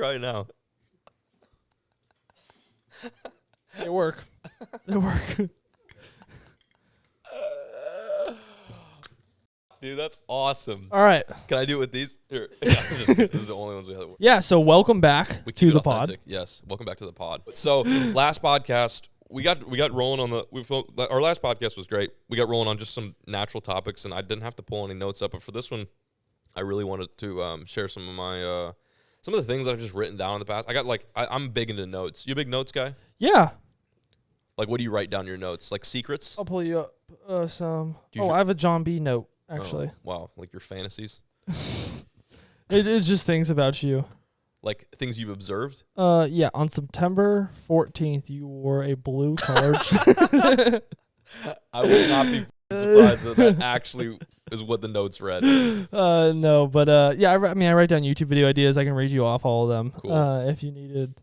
right now. They work. They work. Dude, that's awesome. All right. Can I do it with these? Here. Yeah, this is the only ones we have. Yeah, so welcome back to the pod. Yes, welcome back to the pod. So last podcast, we got rolling on our last podcast was great. We got rolling on just some natural topics, and I didn't have to pull any notes up. But for this one, I really wanted to share some of my some of the things that I've just written down in the past. I'm big into notes. You a big notes guy? Yeah. Like, what do you write down in your notes? Like secrets? I'll pull you up some. I have a John B. note, actually. Oh, wow, like your fantasies? It's just things about you. Like things you've observed? Yeah. On September 14th, you wore a blue colored shirt. I would not be surprised that actually is what the notes read. No, but yeah, I write down YouTube video ideas. I can read you off all of them. Cool. If you needed.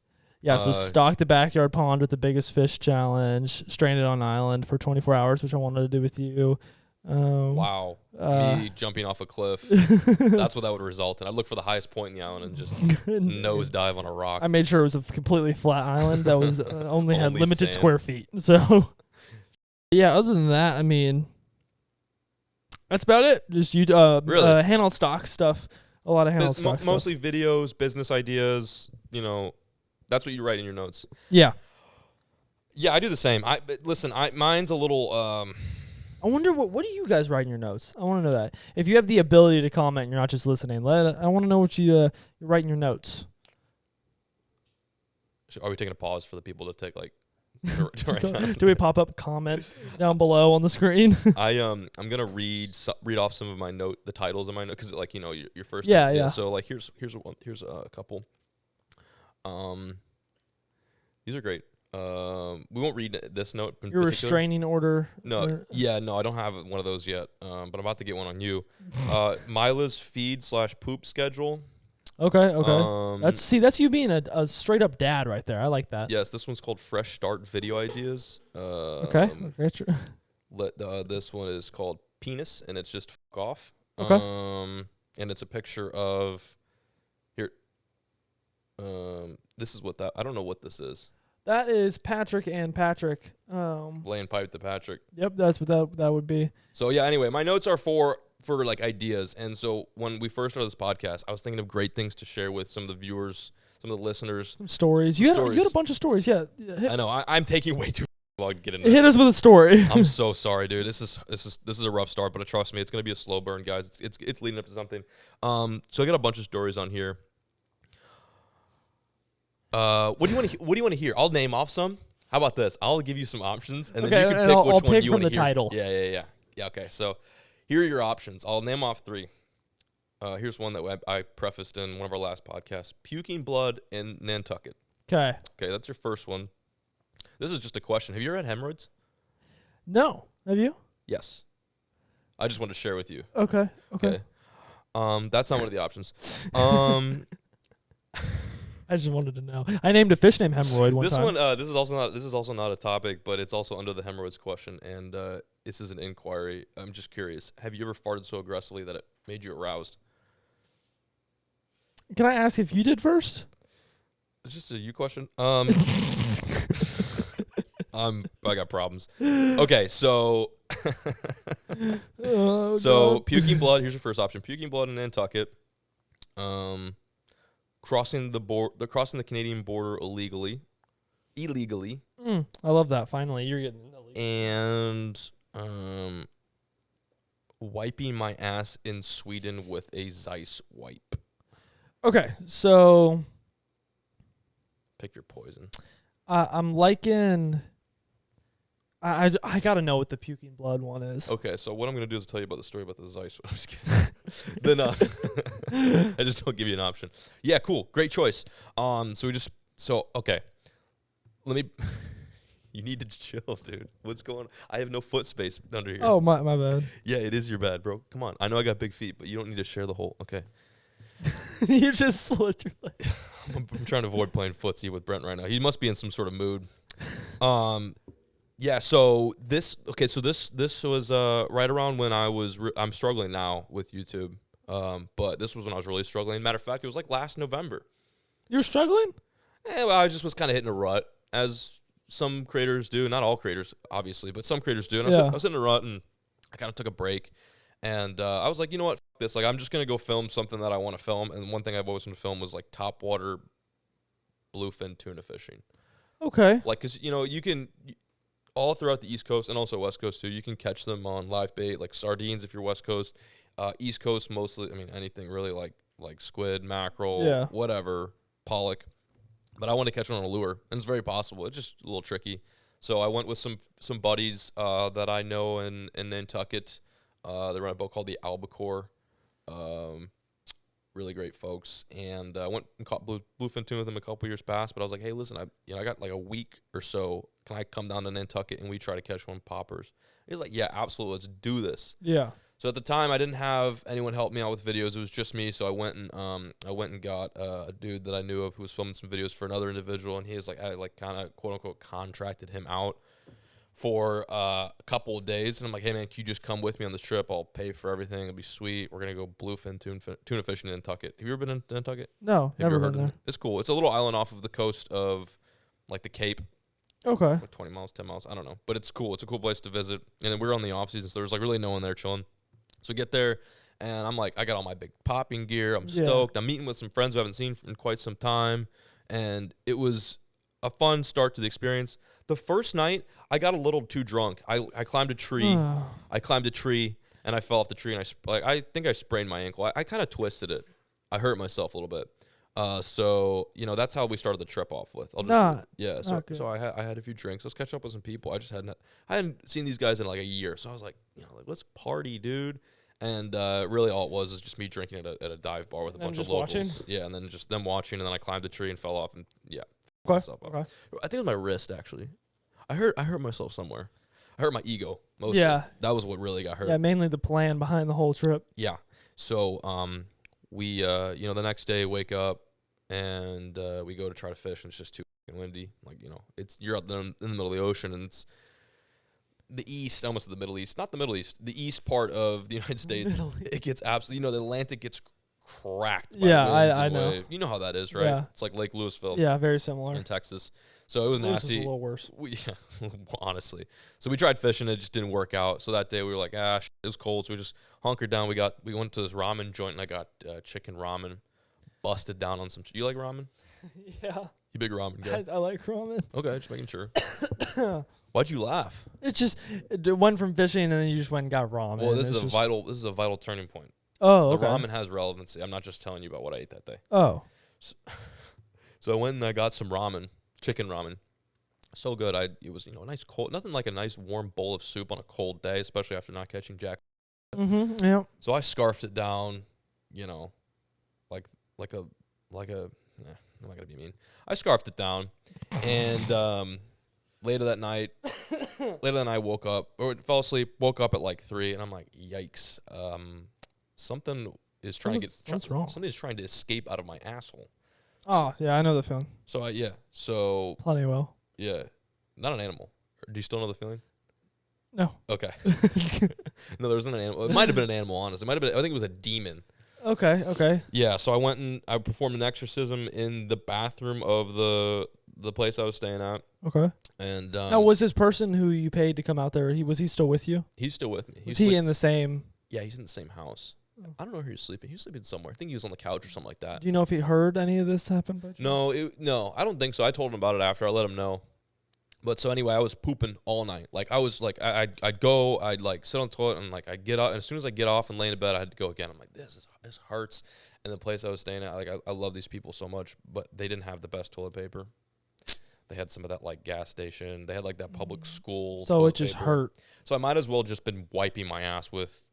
Yeah, so stock the backyard pond with the biggest fish challenge, stranded on an island for 24 hours, which I wanted to do with you. Wow. Me jumping off a cliff. That's what that would result in. I'd look for the highest point in the island and just nose dive on a rock. I made sure it was a completely flat island that was only had limited sand. square feet. So, yeah, other than that, I mean, that's about it. Just you really? handle stock stuff. A lot of handle stock stuff. Mostly videos, business ideas, that's what you write in your notes. Yeah. Yeah, I do the same. Mine's a little I wonder what do you guys write in your notes? I want to know that. If you have the ability to comment and you're not just listening, I want to know what you write in your notes. Are we taking a pause for the people to take to write down? Do we pop up comment down below on the screen? I'm gonna read off some of the titles of my note because your first. Yeah. So here's a couple. These are great. We won't read this note in Your particular. restraining order. No, I don't have one of those yet. But I'm about to get one on you. Mila's feed/poop schedule. Okay. That's you being a straight up dad right there. I like that. Yes, this one's called Fresh Start Video Ideas. Okay. This one is called Penis, and it's just fuck off. Okay. And it's a picture of here. This is what I don't know what this is. That is Patrick and Patrick. Laying pipe to Patrick. Yep, that's what that would be. So yeah, anyway, my notes are for like ideas. And so when we first started this podcast, I was thinking of great things to share with some of the viewers, some of the listeners. Some stories. You had a bunch of stories, yeah. I know. I'm taking way too long to get into Hit us with a story. I'm so sorry, dude. This is a rough start, but trust me, it's gonna be a slow burn, guys. It's leading up to something. So I got a bunch of stories on here. What do you want to hear? I'll name off some. How about this? I'll give you some options, and then you can pick which one you want to hear. Title. Yeah. Okay, so here are your options. I'll name off 3. Here's one that I prefaced in one of our last podcasts: puking blood in Nantucket. Okay, that's your first one. This is just a question. Have you ever had hemorrhoids? No. Have you? Yes. I just wanted to share with you. Okay. That's not one of the options. I just wanted to know. I named a fish named hemorrhoid one time. This is also not a topic, but it's also under the hemorrhoids question, and this is an inquiry. I'm just curious. Have you ever farted so aggressively that it made you aroused? Can I ask if you did first? It's just a you question. I got problems. Okay, so puking blood. Here's your first option: puking blood in Nantucket. Crossing the Canadian border illegally. I love that. Finally, you're getting illegal. And wiping my ass in Sweden with a Zeiss wipe. Okay, so pick your poison. I'm liking. I gotta know what the puking blood one is. Okay, so what I'm gonna do is tell you about the story about the Zeiss. I'm just kidding. Then I just don't give you an option. Yeah, cool, great choice. Okay. Let me. You need to chill, dude. What's going on? I have no foot space under here. Oh, my bad. Yeah, it is your bad, bro. Come on. I know I got big feet, but you don't need to share the whole. Okay. You just slit your leg. I'm trying to avoid playing footsie with Brent right now. He must be in some sort of mood. Yeah. So this was right around when I was. I'm struggling now with YouTube. But this was when I was really struggling. Matter of fact, it was like last November. You're struggling? Well, I just was kind of hitting a rut, as some creators do. Not all creators, obviously, but some creators do. And Yeah. I was hitting a rut, and I kind of took a break. And I was like, you know what, F this. Like, I'm just going to go film something that I want to film. And one thing I've always wanted to film was, like, topwater bluefin tuna fishing. Okay. Like, because, you know, you can, all throughout the East Coast and also West Coast, too, you can catch them on live bait, like sardines if you're West Coast. East Coast, mostly, I mean, anything really, like squid, mackerel, whatever, pollock. But I want to catch one on a lure, and it's very possible. It's just a little tricky. So I went with some buddies that I know in Nantucket. They run a boat called the Albacore. Really great folks. And I went and caught bluefin tuna with them a couple years past. But I was like, hey, listen, I got like a week or so. Can I come down to Nantucket and we try to catch one poppers? He's like, yeah, absolutely. Let's do this. Yeah. So at the time, I didn't have anyone help me out with videos. It was just me. So I went and got a dude that I knew of who was filming some videos for another individual, and he was like, I like kind of quote unquote contracted him out for a couple of days. And I'm like, hey man, can you just come with me on this trip? I'll pay for everything. It'll be sweet. We're gonna go bluefin tuna fishing in Nantucket. Have you ever been in Nantucket? No, Have never you ever been heard there. of it? It's cool. It's a little island off of the coast of like the Cape. Okay. Like 20 miles, 10 miles, I don't know. But it's cool. It's a cool place to visit. And then we were on the off season, so there's like really no one there chilling. So we get there, and I'm like, I got all my big popping gear. I'm stoked. I'm meeting with some friends who I haven't seen in quite some time, and it was a fun start to the experience. The first night, I got a little too drunk. I climbed a tree. I climbed a tree, and I fell off the tree, and I think I sprained my ankle. I kind of twisted it. I hurt myself a little bit. So you know that's how we started the trip off with. So I had a few drinks. Let's catch up with some people. I hadn't seen these guys in like a year, so I was like, let's party, dude. And really all it was is just me drinking at a dive bar with a bunch of locals. Watching? Yeah, and then just them watching, and then I climbed a tree and fell off, and myself up. Okay. I think it was my wrist actually. I hurt myself somewhere. I hurt my ego mostly. Yeah. That was what really got hurt. Yeah, mainly the plan behind the whole trip. Yeah. So we the next day wake up and we go to try to fish, and it's just too windy. Like you're out there in the middle of the ocean, and it's the east, almost the Middle East, not the Middle East, the east part of the United States. It gets absolutely, the Atlantic gets cracked by winds I and know. wave. You know how that is, right? Yeah. It's like Lake Louisville Yeah, very similar. in Texas. So it was This is nasty. a little worse. Honestly. So we tried fishing, it just didn't work out. So that day we were like, it was cold, so we just hunkered down. We went to this ramen joint, and I got chicken ramen, busted down on some. You like ramen? Yeah. You big ramen guy? I like ramen. Okay, just making sure. Why'd you laugh? It's just it went from fishing and then you just went and got ramen. Well, this is a vital turning point. Oh, The okay. ramen has relevancy. I'm not just telling you about what I ate that day. Oh. So I went and I got some ramen, chicken ramen. So good. It was a nice cold, nothing like a nice warm bowl of soup on a cold day, especially after not catching jack. Mm-hmm. Yeah. So I scarfed it down, like a. I'm not gonna be mean. I scarfed it down, and later that night, I woke up or fell asleep. Woke up at like 3, and I'm like, yikes! Something is trying to get. What's wrong? Something is trying to escape out of my asshole. Oh, yeah, I know the feeling. So Plenty well. yeah, not an animal. Do you still know the feeling? No. Okay. No, there wasn't an animal. It might have been an animal, honestly. It might have been. I think it was a demon. Okay. Yeah, so I went and I performed an exorcism in the bathroom of the place I was staying at. Okay. And now, was this person who you paid to come out there? Was he still with you? He's still with me. Was he in the same? Yeah, he's in the same house. Oh. I don't know where he was sleeping. He was sleeping somewhere. I think he was on the couch or something like that. Do you know if he heard any of this happen? By chance? No, I don't think so. I told him about it after. I let him know. But so anyway, I was pooping all night. Like I was like, I'd go, I'd like sit on the toilet, and like I'd get up, and as soon as I get off and lay in bed, I had to go again. I'm like, this hurts. And the place I was staying at, like I love these people so much, but they didn't have the best toilet paper. They had some of that like gas station. They had like that public school. So it just hurt. So I might as well just been wiping my ass with,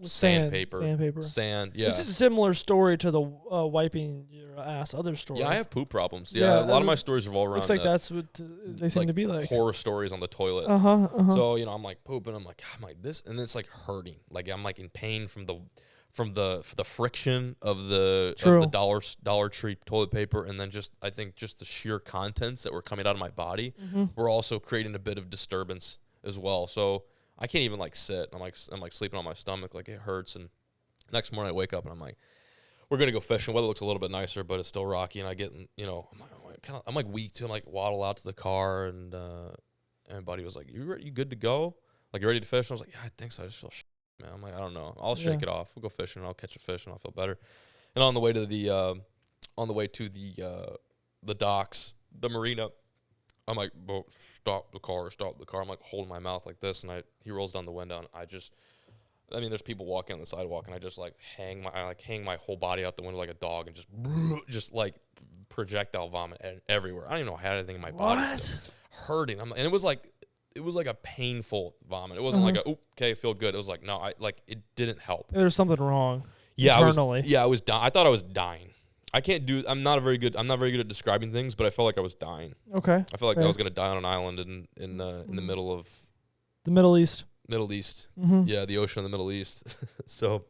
sandpaper. Sand. Yeah. This is a similar story to the wiping your ass other story. Yeah, I have poop problems. Yeah, a lot of my stories revolve around. Looks like that's what they seem to be like. Horror stories on the toilet. So I'm like pooping. I'm like this, and it's like hurting. Like I'm like in pain from the friction of the Dollar Tree toilet paper, and then I think just the sheer contents that were coming out of my body were also creating a bit of disturbance as well. So I can't even like sit. I'm like sleeping on my stomach, like it hurts. And next morning I wake up and I'm like, we're gonna go fishing. Weather looks a little bit nicer, but it's still rocky. And I get, I'm like weak too. I'm like waddle out to the car, and buddy was like, "You good to go? Like you ready to fish?" And I was like, "Yeah, I think so. I just feel man." I'm like, "I don't know. I'll shake it off. We'll go fishing. And I'll catch a fish, and I'll feel better." And on the way to the docks, the marina, I'm like, "Bro, stop the car. I'm like holding my mouth like this, and he rolls down the window, and there's people walking on the sidewalk, and I just like hang my whole body out the window like a dog, and just like projectile vomit everywhere. I don't even know how anything in my body still hurting. And it was like a painful vomit. It wasn't like okay, feel good. It was like no, it didn't help. There's something wrong. Yeah, internally. I was dying. I thought I was dying. I'm not very good at describing things, but I felt like I was dying. Okay. I felt like I was gonna die on an island in the middle of the Middle East. Mm-hmm. Yeah, the ocean of the Middle East. So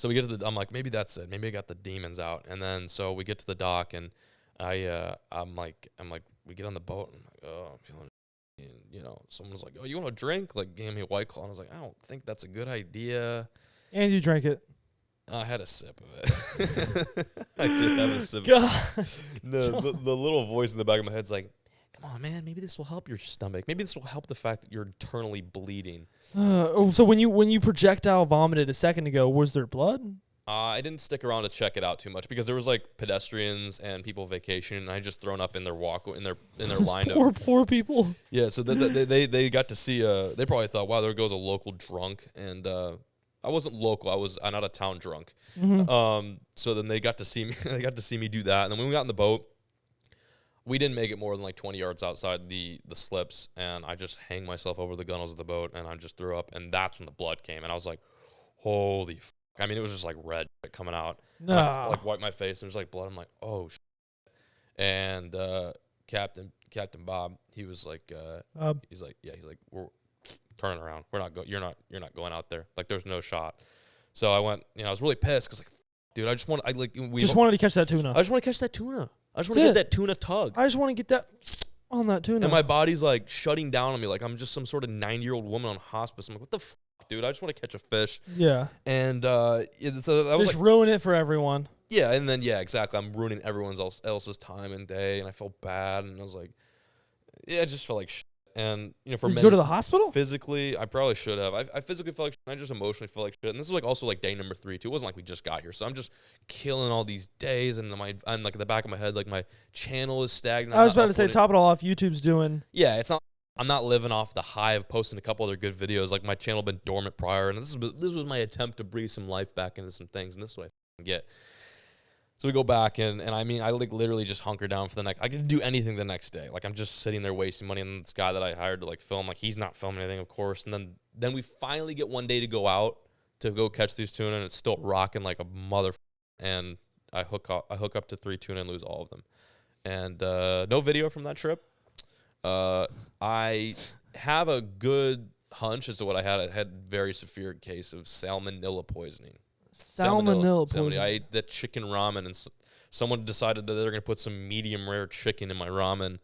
we get to I'm like, maybe that's it. Maybe I got the demons out. And then so we get to the dock, and I'm like, we get on the boat, and I'm like, oh, I'm feeling. And someone's like, oh, you want a drink? Like, gave me a White Claw. And I was like, I don't think that's a good idea. And you drank it. I had a sip of it. I did have a sip. Gosh. The little voice in the back of my head's like, come on, man, maybe this will help your stomach. Maybe this will help the fact that you're internally bleeding. So when you projectile vomited a second ago, was there blood? I didn't stick around to check it out too much because there was like pedestrians and people vacationing, and I just thrown up in their line of poor people. Yeah, so they got to see. They probably thought, wow, there goes a local drunk, and I wasn't local. I'm not a town drunk. Mm-hmm. So then they got to see me. They got to see me do that, and then when we got in the boat, we didn't make it more than like 20 yards outside the slips, and I just hang myself over the gunnels of the boat, and I just threw up, and that's when the blood came, and I was like, holy fuck. I mean, it was just like red coming out. No. I like wiped my face, and there's like blood. I'm like, oh shit. And Captain Bob, he was like, he's like, we're turning around. You're not going out there. Like, there's no shot. So I went, I was really pissed because, like, dude, wanted to catch that tuna. I just want to catch that tuna. I just want to get that tuna tug. I just want to get that on that tuna. And my body's like shutting down on me, like I'm just some sort of 90-year-old woman on hospice. I'm like, what the fuck, dude? I just want to catch a fish. Yeah. And so that was just ruin it for everyone. Yeah, and then exactly. I'm ruining everyone else's time and day, and I felt bad, and I was like, I just felt like shit. And for Did you go to the hospital? Physically, I probably should have. I physically felt like shit, and I just emotionally felt like shit. And this is like also like day number 3 too. It wasn't like we just got here, so I'm just killing all these days, and like in the back of my head, like my channel is stagnant. I was about to say, top it all off. YouTube's doing. Yeah, it's not. I'm not living off the high of posting a couple other good videos. Like my channel been dormant prior, and this was my attempt to breathe some life back into some things, and this is what I get. So we go back, and I mean, I like literally just hunker down for the next. I could do anything the next day. Like I'm just sitting there wasting money on this guy that I hired to like film. Like he's not filming anything, of course. And then we finally get one day to go out to go catch these tuna, and it's still rocking like a mother. And I hook up to 3 tuna and lose all of them. And no video from that trip. I have a good hunch as to what I had. I had very severe case of salmonella poisoning. Salmonella poisoning. I ate that chicken ramen, and someone decided that they're going to put some medium rare chicken in my ramen,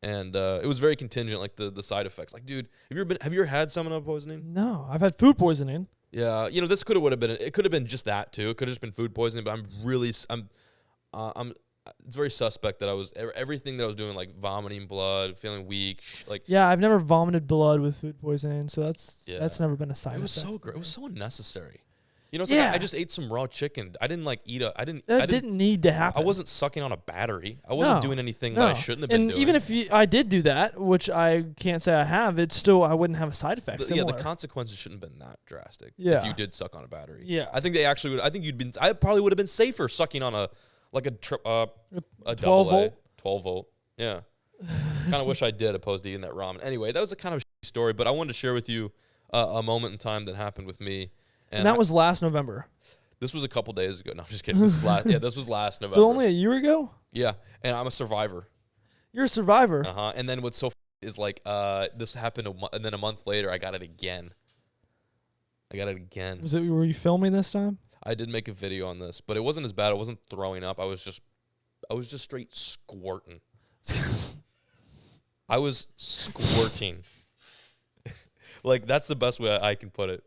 and it was very contingent, like the side effects. Like, dude, have you ever had salmonella poisoning? No, I've had food poisoning. Yeah, this could have been. It could have been just that too. It could have just been food poisoning. But I'm it's very suspect that I was everything that I was doing, like vomiting blood, feeling weak, Yeah, I've never vomited blood with food poisoning, so that's never been a side effect. It was so great. It was so unnecessary. It's like I just ate some raw chicken. I didn't didn't need to happen. I wasn't sucking on a battery. I wasn't doing anything that I shouldn't have been doing. And even if I did do that, which I can't say I have, it's still I wouldn't have a side effect. Yeah, the consequences shouldn't have been that drastic. Yeah. If you did suck on a battery. Yeah. I think they actually would. I think I probably would have been safer sucking on a 12 volt. Yeah. Kind of wish I did opposed to eating that ramen. Anyway, that was a kind of story, but I wanted to share with you a moment in time that happened with me. And that was last November. This was a couple days ago. No, I'm just kidding. This was last November. So only a year ago? Yeah, and I'm a survivor. You're a survivor. Uh-huh. And then what's so is like this happened and then a month later I got it again. Were you filming this time? I did make a video on this, but it wasn't as bad. I wasn't throwing up. I was just straight squirting. I was squirting. Like that's the best way I can put it.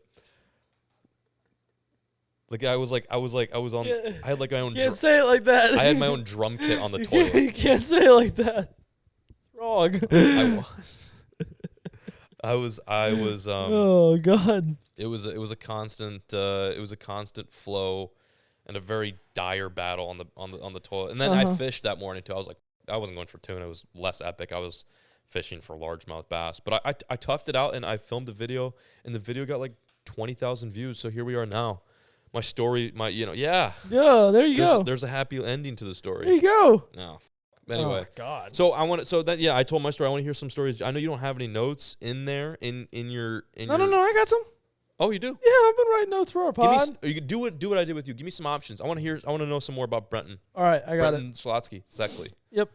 Like I was on. Yeah. I had like my own. You can't say it like that. I had my own drum kit on the You toilet. You can't say it like that. It's wrong. I was. Oh God. It was a constant flow, and a very dire battle on the toilet. And then I fished that morning too. I was like, I wasn't going for tuna. It was less epic. I was fishing for largemouth bass. But I toughed it out, and I filmed a video, and the video got like 20,000 views. So here we are now. My story, yeah. Yeah, there you go. There's a happy ending to the story. There you go. No. Anyway. Oh, God. So I told my story. I want to hear some stories. I know you don't have any notes in there in your. No, I got some. Oh, you do? Yeah, I've been writing notes for our pod. You can do what I did with you. Give me some options. I want to know some more about Brenten. All right, I got Brenten Slotsky, exactly. Yep,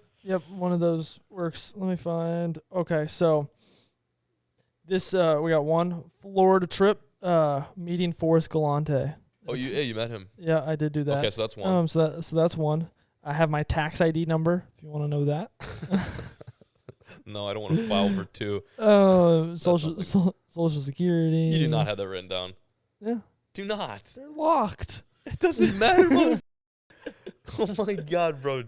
one of those works. Let me find. Okay, so this we got one Florida trip, meeting Forrest Galante. Oh, you met him. Yeah, I did do that. Okay, so that's one. So that's one. I have my tax ID number if you want to know that. No, I don't want to file for two. Social Security. You do not have that written down. Yeah. Do not. They're locked. It doesn't matter, mother. Oh my God, bro.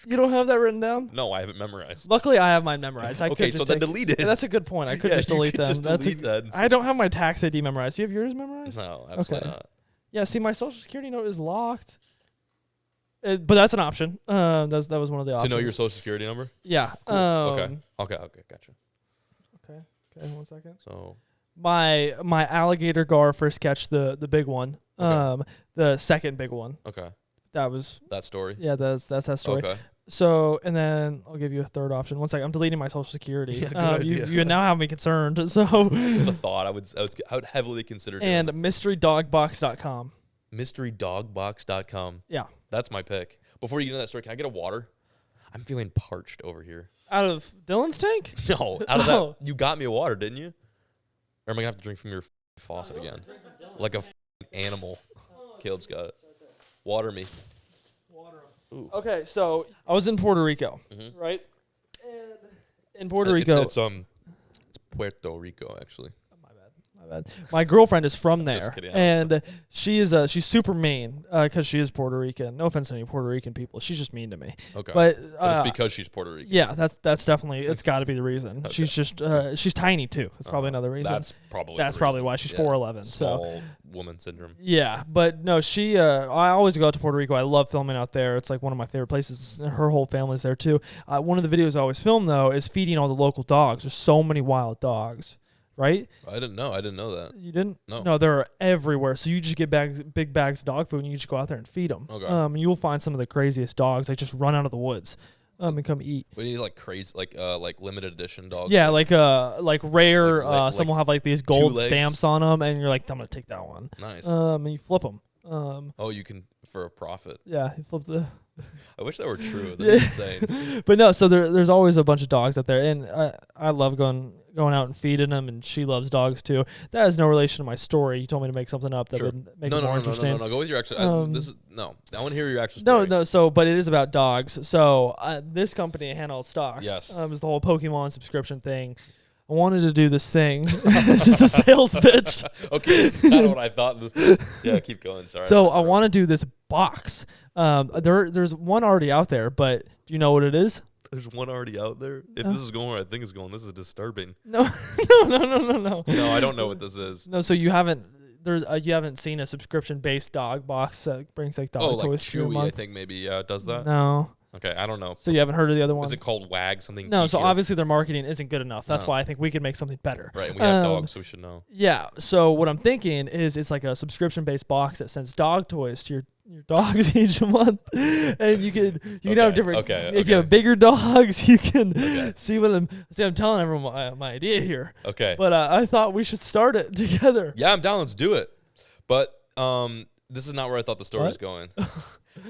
You don't have that written down? No, I have it memorized. Luckily, I have mine memorized. Okay, so then delete it. That's a good point. I could just delete them. I don't have my tax ID memorized. Do you have yours memorized? No, absolutely not. Yeah, see, my Social Security note is locked. But that's an option. That was one of the options. To know your Social Security number? Yeah. Cool. Okay, gotcha. Okay, 1 second. So my alligator gar first catch, the big one. Okay. The second big one. Okay. That was that story. Yeah, that's that story. Okay. So, and then I'll give you a third option. 1 second, I'm deleting my Social Security. Yeah, you now have me concerned. So just a thought. I would heavily consider doing. And mysterydogbox.com. Mysterydogbox.com. Yeah. That's my pick. Before you get into that story, can I get a water? I'm feeling parched over here. Out of Dylan's tank? No, out of that. You got me a water, didn't you? Or am I going to have to drink from your faucet again? Like a animal. Caleb's got it. Water me. Ooh. Okay, so I was in Puerto Rico, right? And in Puerto Rico, it's Puerto Rico actually. My bad. My girlfriend is from there, Just kidding, and she's super mean because she is Puerto Rican. No offense to any Puerto Rican people, she's just mean to me. Okay, but it's because she's Puerto Rican. Yeah, that's definitely it's got to be the reason. Okay. She's just she's tiny too. That's probably another reason. That's probably why she's 4'11". Small woman syndrome. Yeah, but no, she. I always go out to Puerto Rico. I love filming out there. It's like one of my favorite places. Her whole family's there too. One of the videos I always film though is feeding all the local dogs. There's so many wild dogs. Right? I didn't know that. You didn't? No. No, they're everywhere. So you just get big bags of dog food, and you just go out there and feed them. Okay. You'll find some of the craziest dogs like just run out of the woods, and come eat. We need like crazy, like limited edition dogs. Yeah, like rare. Like some will have like these gold stamps on them, and you're like, I'm gonna take that one. Nice. And you flip them. Oh, you can for a profit. Yeah, you flip the. I wish that were true. That's insane. But no, so there's always a bunch of dogs out there, and I love going out and feeding them, and she loves dogs too. That has no relation to my story. You told me to make something up that would make it more interesting. No. Go with your actual. I want to hear your actual story. No. So, but it is about dogs. So this company, Handheld Stocks, yes, was the whole Pokemon subscription thing. I wanted to do this thing. This is a sales pitch. Okay, that's kind of what I thought. Yeah, keep going. Sorry. So I want to do this box. There's one already out there, but do you know what it is? There's one already out there. If this is going where I think it's going, this is disturbing. No. No, I don't know what this is. No, so you haven't seen a subscription based dog box that brings like dog toys to your month? I think maybe does that. No. Okay, I don't know. So you haven't heard of the other one? Is it called WAG something? No, geekier? so obviously their marketing isn't good enough. That's why I think we could make something better. Right, and we have dogs, so we should know. Yeah, so what I'm thinking is it's like a subscription-based box that sends dog toys to your dogs each month, and you can have different. If you have bigger dogs, you can see what I'm telling everyone my idea here. Okay. But I thought we should start it together. Yeah, I'm down. Let's do it. But this is not where I thought the story was going.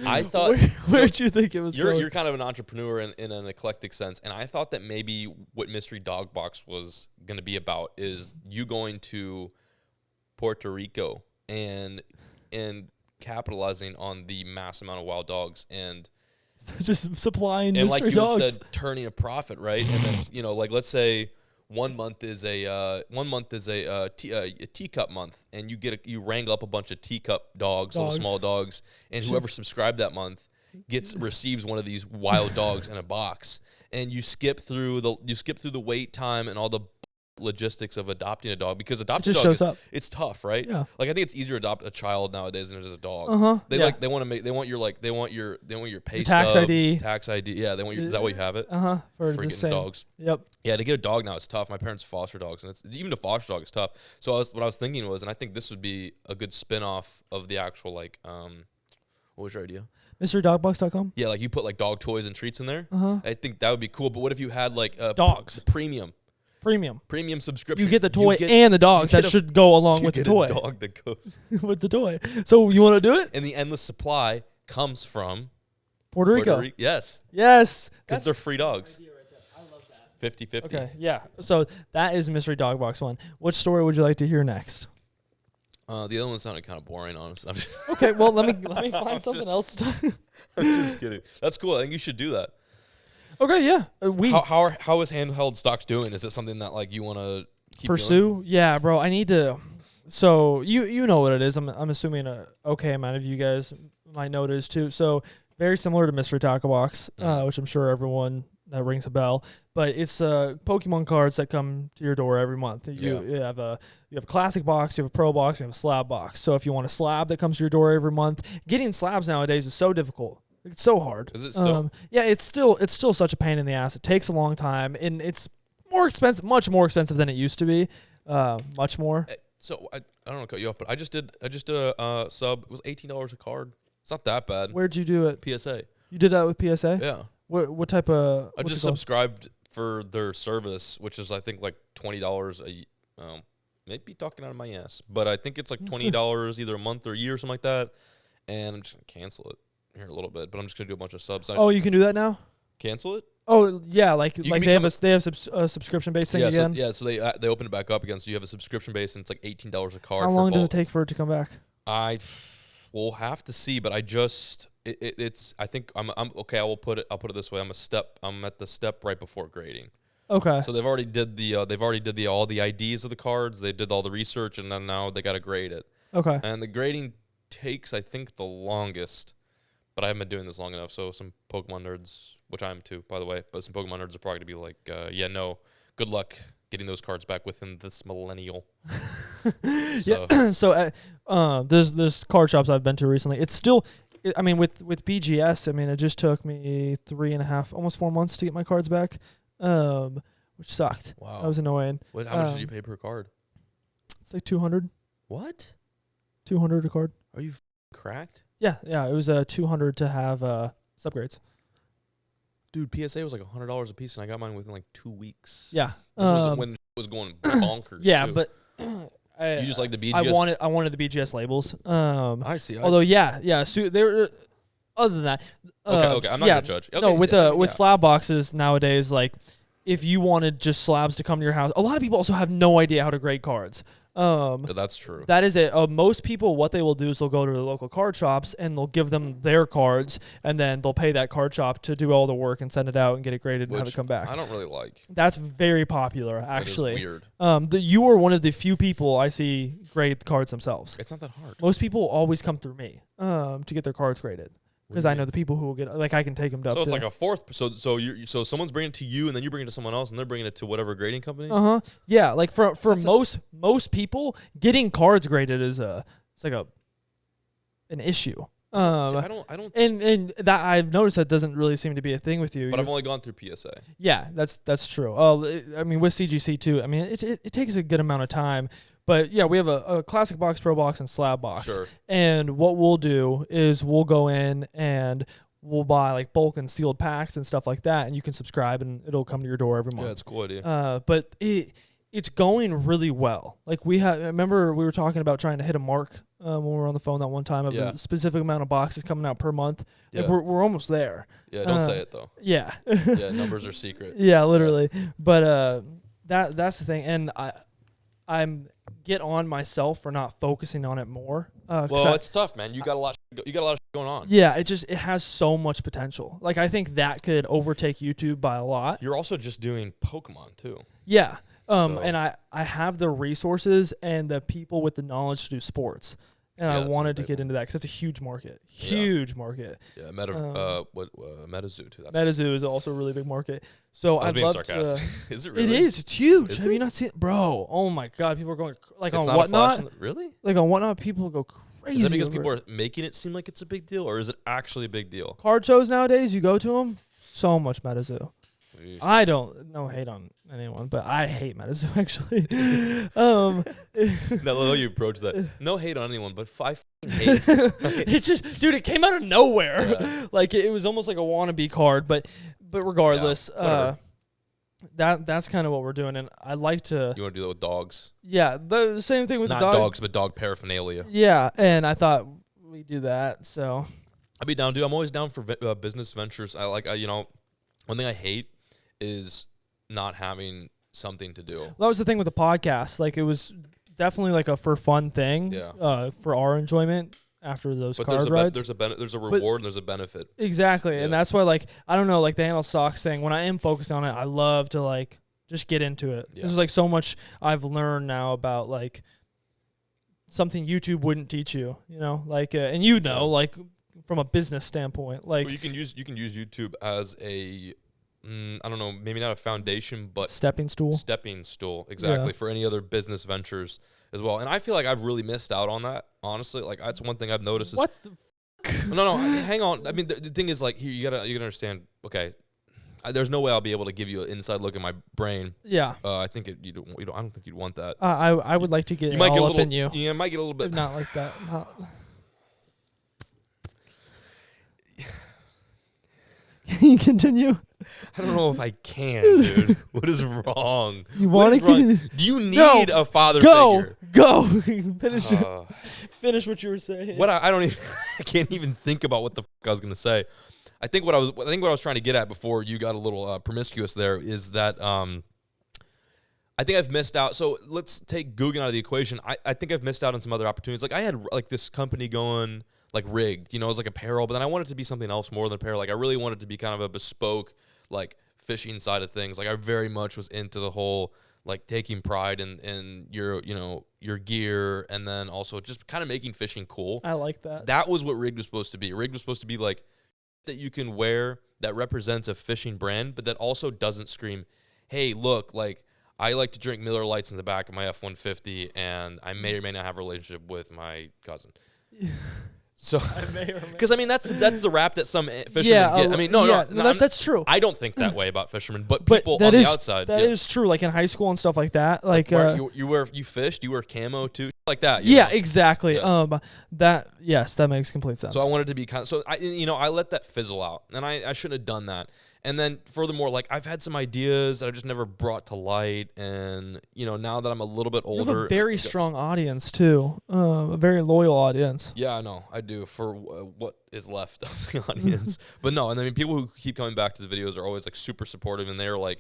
I thought. Where'd you think it was going? You're kind of an entrepreneur in an eclectic sense, and I thought that maybe what Mystery Dog Box was going to be about is you going to Puerto Rico and capitalizing on the mass amount of wild dogs and just supplying and mystery like you dogs. said, turning a profit, right? And then like let's say one month is a teacup month, and you wrangle up a bunch of teacup dogs, little small dogs, and whoever subscribed that month receives one of these wild dogs in a box. And you skip through the wait time and all the logistics of adopting a dog, because adopting a dog it's tough, right? Yeah. Like I think it's easier to adopt a child nowadays than it is a dog. They want your pay tax stub, ID. tax ID. Yeah, they want your, is that what you have it? For getting dogs. Yep. Yeah, to get a dog now is tough. My parents foster dogs, and even to foster dog is tough. So what I was thinking was, and I think this would be a good spin-off of the actual what was your idea? MysteryDogBox.com? Yeah, like you put like dog toys and treats in there. I think that would be cool. But what if you had like dogs? Premium subscription. You get the toy and the dog that should go along with the toy. A dog that goes with the toy. So you want to do it? And the endless supply comes from Puerto Rico. Yes. Because they're free dogs. I love that. 50-50. Okay, yeah. So that is Mystery Dog Box 1. Which story would you like to hear next? The other one sounded kind of boring, honestly. Okay, well let me find something else. I'm just kidding. That's cool. I think you should do that. Okay, yeah. How is handheld stocks doing? Is it something that like you want to pursue? Doing? Yeah, bro. I need to. So you know what it is. I'm assuming a okay amount of you guys might know what it is too. So very similar to Mystery Tackle Box, which I'm sure everyone that rings a bell. But it's Pokemon cards that come to your door every month. You have a classic box, you have a pro box, you have a slab box. So if you want a slab that comes to your door every month, getting slabs nowadays is so difficult. It's so hard. Is it still? Yeah, it's still such a pain in the ass. It takes a long time, and it's more expensive, much more expensive than it used to be. Much more. So I don't want to cut you off, but I just did a sub. It was $18 a card. It's not that bad. Where'd you do it? PSA. You did that with PSA? Yeah. What type of? I just subscribed for their service, which is I think like $20 maybe talking out of my ass, but I think it's like $20 either a month or a year or something like that. And I'm just gonna cancel it here in a little bit, but I'm just gonna do a bunch of subs. Oh, you can do that now? Cancel it? Oh yeah, like they have a subscription based thing again. So they open it back up again. So you have a subscription base, and it's like $18 a card. How long does it take for it to come back? We'll have to see, but it's I think I'm okay. I'll put it this way. I'm at the step right before grading. Okay. So they've already did all the IDs of the cards. They did all the research, and then now they got to grade it. Okay. And the grading takes, I think, the longest, but I haven't been doing this long enough. So some Pokemon nerds, which I am too, by the way, but some Pokemon nerds are probably gonna be like, good luck getting those cards back within this millennial. Yeah. So there's card shops I've been to recently. It's still, I mean, with BGS, I mean, it just took me 3.5, almost 4 months to get my cards back, which sucked. Wow. That was annoying. How much did you pay per card? It's like 200. What? 200 a card. Are you cracked? Yeah. It was 200 to have subgrades. Dude, PSA was like $100 a piece, and I got mine within like 2 weeks. Yeah. This was when it was going bonkers. Yeah, too. but you just like the BGS. I wanted the BGS labels. I see. Although so there. Other than that, okay. I'm not gonna judge. Okay, no, with slab boxes nowadays, like if you wanted just slabs to come to your house, a lot of people also have no idea how to grade cards. That's true. That is it. Most people, what they will do is they'll go to the local card shops and they'll give them their cards, and then they'll pay that card shop to do all the work and send it out and get it graded and have it come back. I don't really like. That's very popular, actually. That is weird. You are one of the few people I see grade cards themselves. It's not that hard. Most people always come through me to get their cards graded. Because I know the people who will get, like, I can take them to. So it's like a fourth. So someone's bringing it to you, and then you bring it to someone else, and they're bringing it to whatever grading company. Yeah, like for most people, getting cards graded is an issue. See, I don't. And that I've noticed that doesn't really seem to be a thing with you. But I've only gone through PSA. Yeah, that's true. I mean, with CGC too. I mean, it takes a good amount of time. But yeah, we have a classic box, pro box, and slab box. Sure. And what we'll do is we'll go in and we'll buy like bulk and sealed packs and stuff like that, and you can subscribe and it'll come to your door every month. Yeah, it's a cool idea. But it's going really well. Like I remember we were talking about trying to hit a mark when we were on the phone that one time of a specific amment of boxes coming out per month. Yeah. Like we're almost there. Yeah, don't say it though. Yeah. Yeah, numbers are secret. Yeah, literally. Yeah. But that's the thing, and I'm get on myself for not focusing on it more. Well, it's tough, man. You got a lot going on? Yeah, it has so much potential. Like, I think that could overtake YouTube by a lot. You're also just doing Pokemon too. Yeah. And I have the resources and the people with the knowledge to do sports. And I wanted to get into that because it's a huge market. Huge market. Yeah, MetaZoo too. MetaZoo is also a really big market. So I'd love to. Is it really? It is. It's huge. Is Have you not seen it? Bro, oh my God. People are going, like, it's on Whatnot. Really? Like, on Whatnot, people go crazy. Is that because people are making it seem like it's a big deal, or is it actually a big deal? Card shows nowadays, you go to them, so much MetaZoo. I don't hate on anyone, but I hate MetaZoo actually. Now, how you approach that? No hate on anyone, but I hate. It just, dude, it came out of nowhere. Yeah. Like, it was almost like a wannabe card, but regardless, that's kind of what we're doing, and I like to. You want to do that with dogs? Yeah, the same thing with not dogs, but dog paraphernalia. Yeah, and I thought we do that, so. I'd be down, dude. I'm always down for business ventures. One thing I hate is not having something to do. Well, that was the thing with the podcast. Like, it was definitely like a for fun thing. Yeah. For our enjoyment after those card rides. There's a reward and there's a benefit. Exactly, yeah. And that's why, like, I don't know, like the Handle Socks thing. When I am focused on it, I love to like just get into it. Yeah. There's like so much I've learned now about like something YouTube wouldn't teach you. You know, like and like from a business standpoint, like well, you can use YouTube as a I don't know, maybe not a foundation, but stepping stool, exactly, yeah. For any other business ventures as well. And I feel like I've really missed out on that, honestly. Like, that's one thing I've noticed. What the No, hang on. I mean, the thing is, like, here, you gotta understand, okay, there's no way I'll be able to give you an inside look at my brain. Yeah. I think I don't think you'd want that. I would like to get it all up in you. Yeah, might get a little bit. Not like that. Can you continue? I don't know if I can, dude. What is wrong? You want to? Do you need a father figure? Go. Finish what you were saying. What I don't even. I can't even think about what the fuck I was gonna say. I think what I was trying to get at before you got a little promiscuous there is that I think I've missed out. So let's take Guggen out of the equation. I think I've missed out on some other opportunities. Like, I had like this company going, like, rigged, it was like apparel, but then I wanted it to be something else more than apparel. Like, I really wanted it to be kind of a bespoke, like, fishing side of things. Like, I very much was into the whole, like, taking pride in your gear, and then also just kind of making fishing cool. I like that. That was what rigged was supposed to be. Rigged was supposed to be like that you can wear that represents a fishing brand, but that also doesn't scream, hey, look, like, I like to drink Miller Lights in the back of my F-150, and I may or may not have a relationship with my cousin. So, because I mean that's the rap that some fishermen get. I mean, no, that's true. I don't think that way about fishermen, but people on the outside. That is true. Like in high school and stuff like that. Like you fished, you wear camo too, like that. Yeah, exactly. Yes. That makes complete sense. So I wanted to be kind of, so I let that fizzle out, and I shouldn't have done that. And then furthermore, like, I've had some ideas that I've just never brought to light, and now that I'm a little bit older, you have a very strong audience too, a very loyal audience. Yeah, I know, I do, for what is left of the audience. But no, and I mean, people who keep coming back to the videos are always like super supportive, and they're like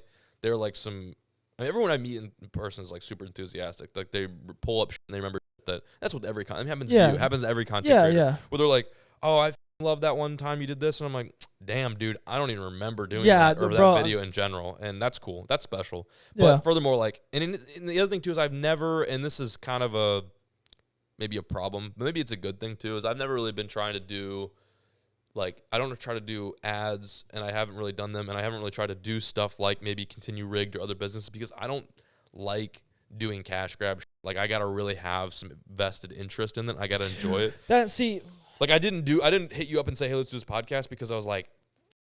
some. I mean, everyone I meet in person is like super enthusiastic. Like, they pull up and they remember that. That's what every content happens. Yeah, to you. It happens to every content creator. Yeah. Where they're like, oh, I love that one time you did this, and I'm like, damn, dude, I don't even remember doing that or that video in general, and that's cool, that's special. But furthermore, like, and the other thing too is I've never, and this is kind of maybe a problem, but maybe it's a good thing too, is I've never really been trying to do, like, I don't try to do ads, and I haven't really done them, and I haven't really tried to do stuff like maybe continue Rigged or other businesses, because I don't like doing cash grab. Like, I gotta really have some vested interest in it. I gotta enjoy it. Like, I didn't hit you up and say, hey, let's do this podcast, because I was like,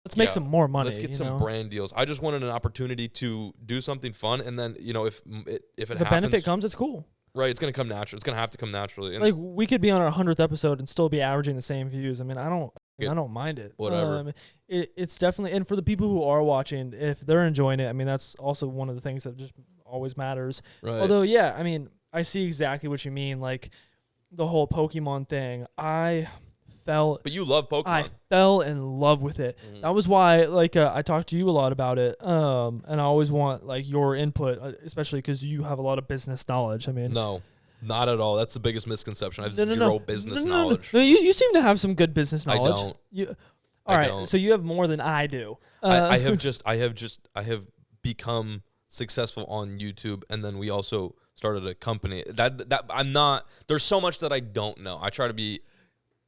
let's make some more money. Let's get some brand deals. I just wanted an opportunity to do something fun, and then, if it happens, the benefit comes, it's cool. Right, it's gonna come natural. It's gonna have to come naturally. And like, we could be on our 100th episode and still be averaging the same views. I mean, I don't mind it. Whatever. It's definitely, and for the people who are watching, if they're enjoying it, I mean, that's also one of the things that just always matters. Right. Although, yeah, I mean, I see exactly what you mean. Like, the whole Pokemon thing, but you love Pokemon. I fell in love with it. Mm-hmm. That was why, like, I talked to you a lot about it, and I always want, like, your input, especially because you have a lot of business knowledge. I mean, no, Not at all. That's the biggest misconception. I have zero business knowledge. No, you seem to have some good business knowledge. I don't. All right, so you have more than I do. I have become successful on YouTube, and then we also started a company. That I'm not. There's so much that I don't know. I try to be,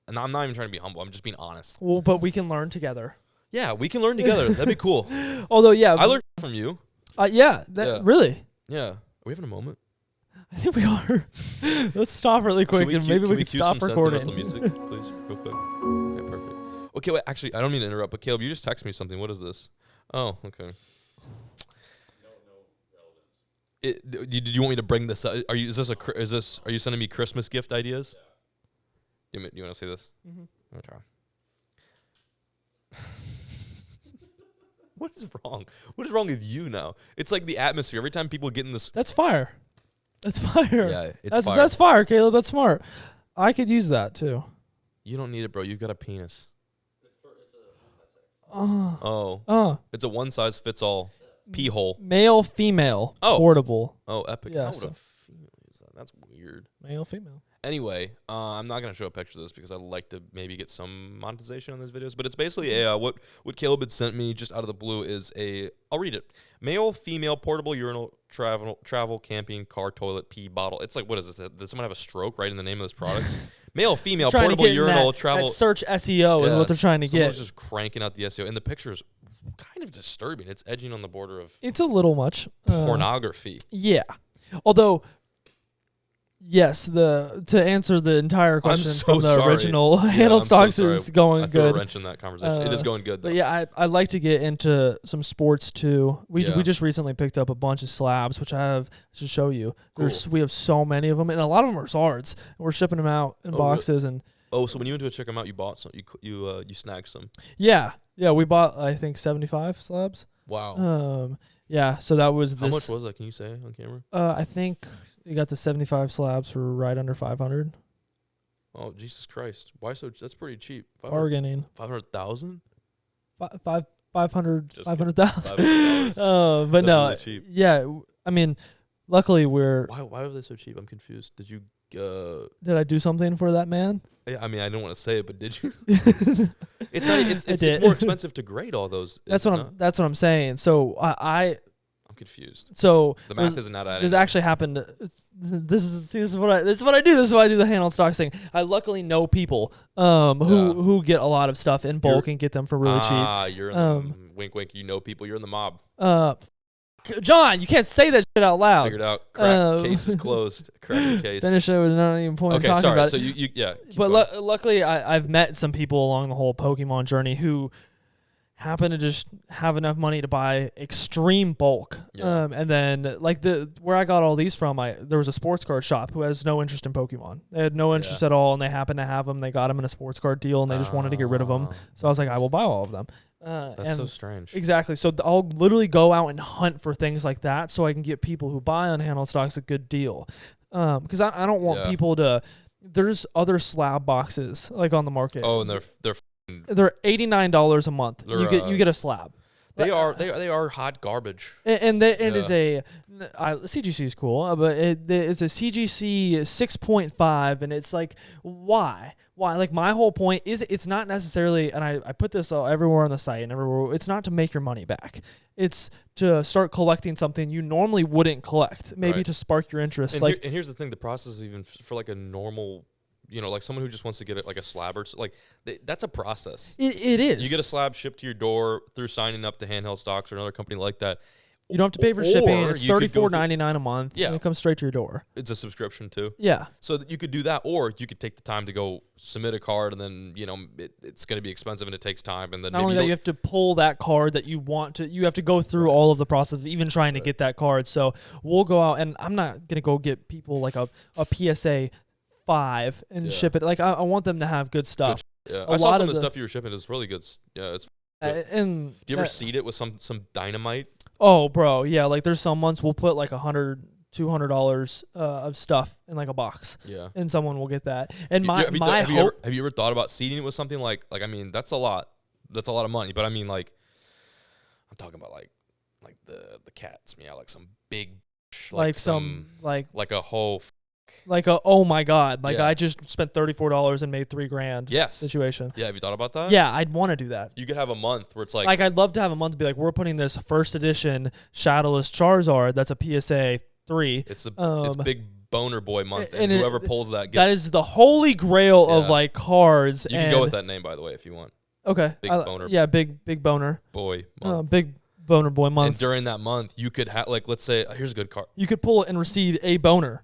and I'm not even trying to be humble. I'm just being honest. Well, but we can learn together. Yeah, we can learn together. That'd be cool. Although, yeah, I learned from you. Really. Yeah. Are we having a moment? I think we are. Let's stop really quick, and maybe we can stop recording. Music, please, real quick. Okay, perfect. Okay, wait, actually, I don't mean to interrupt, but Caleb, you just texted me something. What is this? Oh, okay. Did you want me to bring this up? Are you sending me Christmas gift ideas? Yeah. You want to see this? Mm-hmm. Okay. What is wrong? What is wrong with you now? It's like the atmosphere. Every time people get in this... That's fire. That's fire. Yeah, it's fire. That's fire, Caleb. That's smart. I could use that, too. You don't need it, bro. You've got a penis. It's a one-size-fits-all pee hole. Male, female, portable. Oh, epic. Yeah, How would a female use that? That's weird. Male, female. Anyway, I'm not going to show a picture of this because I'd like to maybe get some monetization on these videos. But it's basically what Caleb had sent me just out of the blue is I'll read it. Male, female, portable urinal, travel, camping, car, toilet, pee, bottle. It's like, what is this? Did someone have a stroke right in the name of this product? Male, female, portable urinal, travel. That search SEO is what they're trying to get. Someone's just cranking out the SEO. And the picture is kind of disturbing. It's edging on the border of... It's a little much. Pornography. Yeah. Although... Yes, to answer the entire question from the original, Handle Stocks is going good. I threw a wrench in that conversation. It is going good, though. But yeah, I'd like to get into some sports, too. We just recently picked up a bunch of slabs, which I have to show you. Cool. We have so many of them, and a lot of them are Zards. We're shipping them out in boxes. Really? So when you went to check them out, you bought some. You snagged some. Yeah, we bought, I think, 75 slabs. Wow. Yeah, so that was this. How much was that? Can you say on camera? I think you got the 75 slabs for right under 500. Oh, Jesus Christ. Why so? That's pretty cheap. Bargaining. 500,000? 500,000. But no. Really cheap. Yeah, I mean, luckily we're... Why are they so cheap? I'm confused. Did you... Did I do something for that man? Yeah, I mean, I don't want to say it, but did you? It's more expensive to grade all those. That's what I'm saying. So I'm confused. So the math isn't that. This actually happened. This is what I do. This is why I do the Handle Stocks thing. I luckily know people who get a lot of stuff in bulk and get them for really cheap. You're in the wink wink. You know people. You're in the mob. John, you can't say that shit out loud. Figured out. Case is closed. Crack the case. Finish it with not even point talking sorry. about So it. But luckily, I've met some people along the whole Pokemon journey who happen to just have enough money to buy extreme bulk. Yeah. And then where I got all these from, there was a sports card shop who has no interest in Pokemon. They had no interest at all, and they happened to have them. They got them in a sports card deal, and they just wanted to get rid of them. So I was like, I will buy all of them. That's so strange. Exactly. So I'll literally go out and hunt for things like that so I can get people who buy on Handle Stocks a good deal. Because I don't want people to... There's other slab boxes on the market. Oh, and they're $89 a month. You get a slab. They are hot garbage. And is a CGC is cool, but it's a CGC 6.5, and it's like why? Like my whole point is it's not necessarily, and I put this everywhere on the site and everywhere. It's not to make your money back. It's to start collecting something you normally wouldn't collect, maybe to spark your interest. And here's the thing: the process, even for like a normal. Like someone who just wants to get it like a slab or that's a process. It is. You get a slab shipped to your door through signing up to Handheld Stocks or another company like that. You don't have to pay for shipping. It's $34.99 a month. Yeah. And it comes straight to your door. It's a subscription too. Yeah. So that you could do that, or you could take the time to go submit a card, and then it's going to be expensive and it takes time. And then not only that, you have to pull that card that you want to. You have to go through all of the process of even trying to get that card. So we'll go out, and I'm not going to go get people like a PSA 5 and ship it. Like I want them to have good stuff. I saw some of the stuff you were shipping. It's really good. Yeah, it's good. And do you ever seed it with some dynamite? Oh, bro, yeah. Like there's some months we'll put like $100, $200 of stuff in like a box. Yeah, and someone will get that. And have you ever thought about seeding it with something like I mean that's a lot of money. But I mean I'm talking about like the cats meow, like some big like a whole Like oh my God, like Yeah. I just spent $34 and made $3,000. Yes. Situation. Yeah, have you thought about that? Yeah, I'd want to do that. You could have a month where it's like I'd love to have a month to be like, we're putting this first edition Shadowless Charizard. That's a PSA 3. it's big boner boy month, and and whoever pulls that gets. That is the holy grail of Yeah. like cards. You can go with that name, by the way, if you want. Okay. Big boner. Yeah, big boner. Boy month. Big boner boy month. And during that month, you could have like, let's say, here's a good card. You could pull it and receive a boner.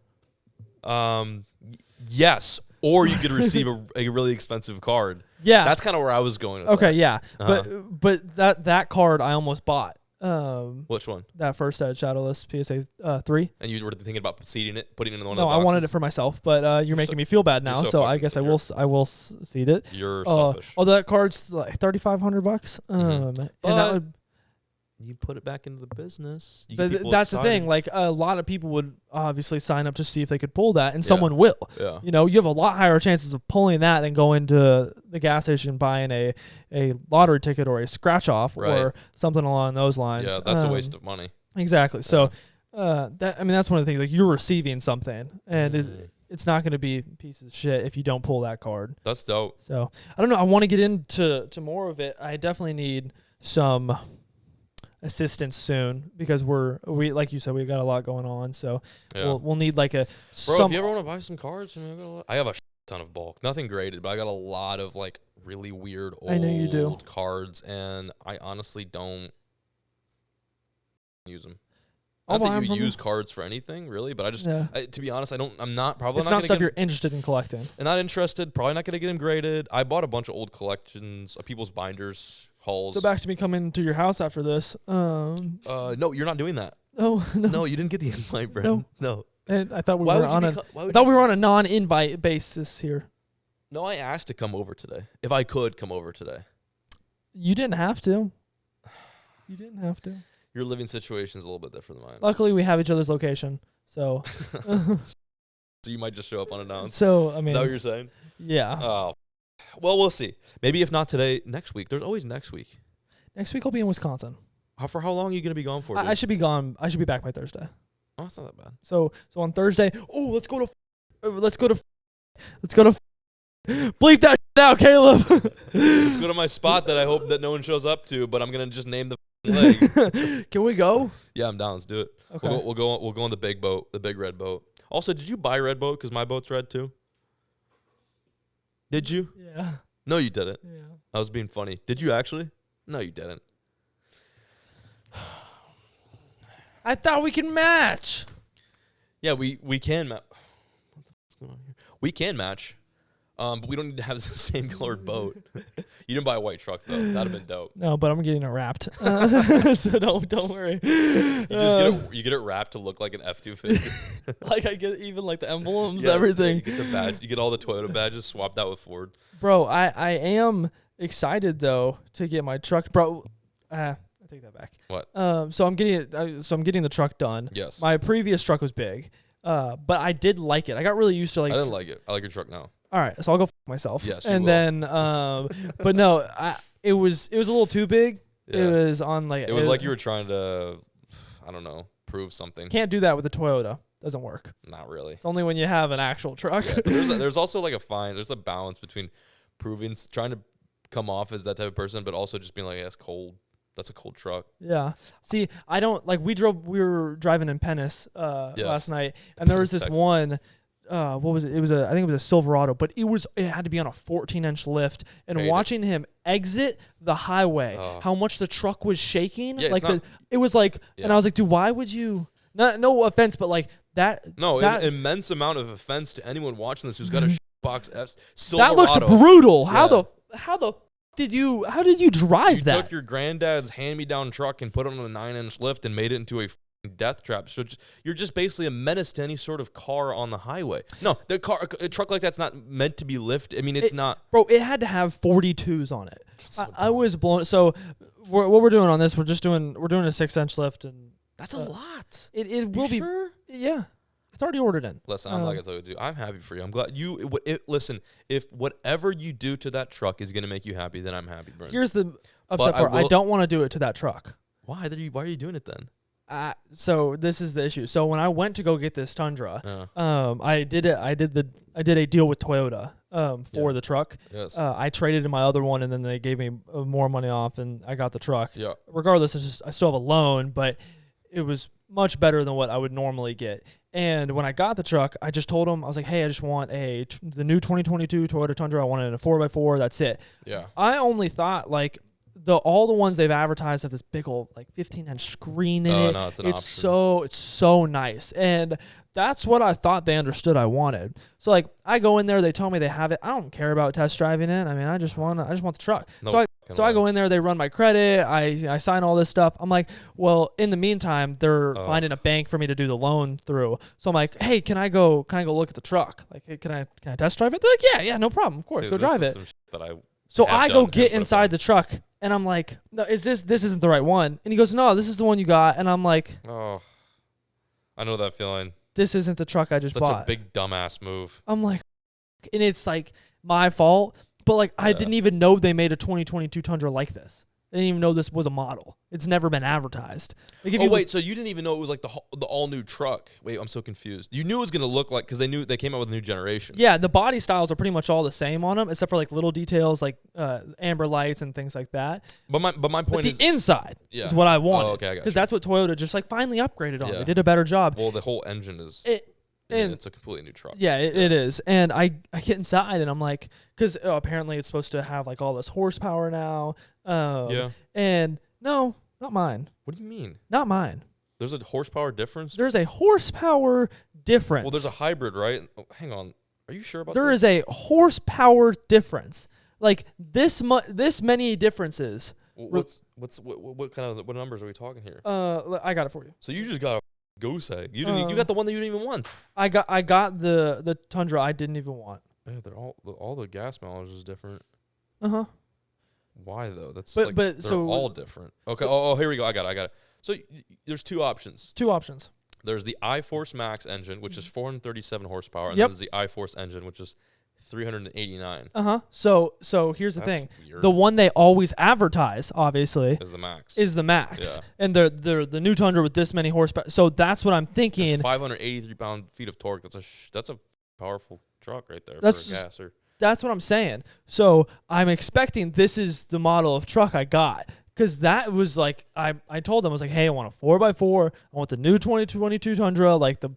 Yes, or you could receive a really expensive card. Yeah. That's kind of where I was going with Okay, that. yeah. But that card I almost bought. Which one? That first set, Shadowless PSA 3. And you were thinking about seeding it, putting it in one No, of the I boxes? wanted it for myself, but you're making me feel bad now, so so I fucking guess sincere. I will seed it. You're selfish. Although that card's like $3,500. And that would. You put it back into the business. You But get people that's the thing. excited. Like a lot of people would obviously sign up to see if they could pull that, and Yeah. someone will. Yeah. You know, you have a lot higher chances of pulling that than going to the gas station and buying a lottery ticket or a scratch off Right. or something along those lines. Yeah, that's a waste of money. Exactly. So that's one of the things. Like you're receiving something, and it's not going to be pieces of shit if you don't pull that card. That's dope. So I don't know. I want to get into more of it. I definitely need some assistance soon because we like you said, we got a lot going on. So Yeah. we'll need like a Bro, if you ever want to buy some cards, I have a ton of bulk. Nothing graded, but I got a lot of like really weird I know you do. old cards, and I honestly don't use them. I'll Not buy that 'em you from use cards for anything, really, but I just, Yeah. to be honest, I'm not probably It's not not gonna stuff get you're interested in collecting. and not interested. Probably not gonna get them graded. I bought a bunch of old collections of people's binders, hauls. So back to me coming to your house after this. No, you're not doing that. Oh no. No, you didn't get the invite, Brenten. No. And I thought we Why were would you on be a. co- why I would thought you- we were on a non-invite basis here. No, I asked to come over today. If I could come over today. You didn't have to. You didn't have to. Your living situation is a little bit different than mine. Luckily, we have each other's location. So. So you might just show up unannounced. So I Is mean. that what you're saying? Yeah. Oh. Well, we'll see. Maybe if not today, next week. There's always next week. Next week I'll be in Wisconsin. For how long are you going to be gone for? I dude? should be gone. I should be back by Thursday. Oh, it's not that bad. So on Thursday. Oh, let's go to. Bleep that out, Caleb. Let's go to my spot that I hope that no one shows up to, but I'm going to just name the leg. Can we go? Yeah, I'm down. Let's do it. Okay. We'll go on the big boat, the big red boat. Also, did you buy red boat? Because my boat's red too. Did you? Yeah. No, you didn't. Yeah. I was being funny. Did you actually? No, you didn't. I thought we can match. Yeah, we can match. What the fuck's going on here? We can match, but we don't need to have the same colored boat. You didn't buy a white truck though. That'd have been dope. No, but I'm getting it wrapped. So don't worry. You just get it wrapped to look like an F-250. Like I get even like the emblems, Yes, everything. You get the badge. You get all the Toyota badges swapped out with Ford. Bro, I am excited though to get my truck. Bro, I take that back. What? So I'm getting it. So I'm getting the truck done. Yes. My previous truck was big, but I did like it. I got really used to like. I didn't like it. I like your truck now. All right, so I'll go myself. Yes, you and will. then, but no, it was a little too big. Yeah. It was on like. It was like you were trying to, I don't know, prove something. Can't do that with the Toyota. Doesn't work. Not really. It's only when you have an actual truck. Yeah, there's also like there's a balance between proving, trying to come off as that type of person, but also just being like, yeah, it's cold. That's a cold truck. Yeah. See, I don't like. We were driving in Pennis last night, and there was this Texas. one. What was it? I think it was a Silverado, but it had to be on a 14-inch lift. And Hate it. watching him exit the highway, Oh. how much the truck was shaking, Yeah, it's like not- it was like, Yeah. and I was like, dude, why would you? No offense, but like that. No, that, an immense amount of offense to anyone watching this who's got a box F that Silverado. looked brutal. How Yeah. the did you drive You that? took your granddad's hand-me-down truck and put it on a 9-inch lift and made it into a death trap. So you're just basically a menace to any sort of car on the highway. No, a truck like that's not meant to be lifted. I mean, it's not. Bro, it had to have 42s on it. I was blown. So what we're doing on this, we're doing a 6-inch lift, and That's a lot. it will be. Sure? Yeah, it's already ordered in. Listen, I'm not gonna tell you what to do. I'm happy for you. I'm glad you. Listen, if whatever you do to that truck is gonna make you happy, then I'm happy, Brent. Here's the upset But part. I don't want to do it to that truck. Why are you doing it then? So this is the issue. So when I went to go get this Tundra, I did a deal with Toyota for the truck. Yes. I traded in my other one, and then they gave me more money off, and I got the truck. Yeah. Regardless, I still have a loan, but it was much better than what I would normally get. And when I got the truck, I just told them, I was like, hey, I just want the new 2022 Toyota Tundra. I want it in a 4x4. That's it. Yeah. I only thought like all the ones they've advertised have this big old like 15-inch screen in it. No, it's it's so nice. And that's what I thought they understood I wanted. So like I go in there, they tell me they have it. I don't care about test driving it. I mean, I just want the truck. So I go in there, they run my credit, I sign all this stuff. I'm like, well, in the meantime, they're finding a bank for me to do the loan through. So I'm like, hey, can I go look at the truck? Like, hey, can I test drive it? They're like, yeah, no problem. Of course, go drive it. So I go get inside the truck, and I'm like, no, this isn't the right one. And he goes, no, this is the one you got. And I'm like, oh, I know that feeling. This isn't the truck I just bought. That's a big dumbass move. I'm like, and it's like my fault. But like I didn't even know they made a 2022 Tundra like this. I didn't even know this was a model. It's never been advertised. Like so you didn't even know it was like the all new truck. Wait, I'm so confused. You knew it was gonna look like because they came out with a new generation. Yeah, the body styles are pretty much all the same on them, except for like little details like amber lights and things like that. But my point is the inside is what I wanted. Oh, okay, I got you. Because that's what Toyota just like finally upgraded on. Yeah. They did a better job. Well, the whole engine is. It's a completely new truck. Yeah, it is. And I get inside and I'm like, because apparently it's supposed to have like all this horsepower now. And no, not mine. What do you mean? Not mine. There's a horsepower difference? There's a horsepower difference. Well, there's a hybrid, right? Oh, hang on. Are you sure about that? There is a horsepower difference. Like this many differences. What kind of what numbers are we talking here? I got it for you. So you just got a goose egg. You got the one that you didn't even want. I got the Tundra I didn't even want. Yeah, they're all the gas mileage is different. Why though? They're all different. Okay. Here we go. I got it. So there's two options. There's the iForce Max engine, which is 437 horsepower, and then there's the iForce engine, which is 389. So here's the thing. Weird. The one they always advertise, obviously, is the Max. Yeah. And they're the new Tundra with this many horsepower. So that's what I'm thinking. 583 pound-feet of torque. That's a powerful truck right there. That's what I'm saying. So I'm expecting this is the model of truck I got. Because that was like, I told them, I was like, hey, I want a 4x4. I want the new 2022 Tundra, like the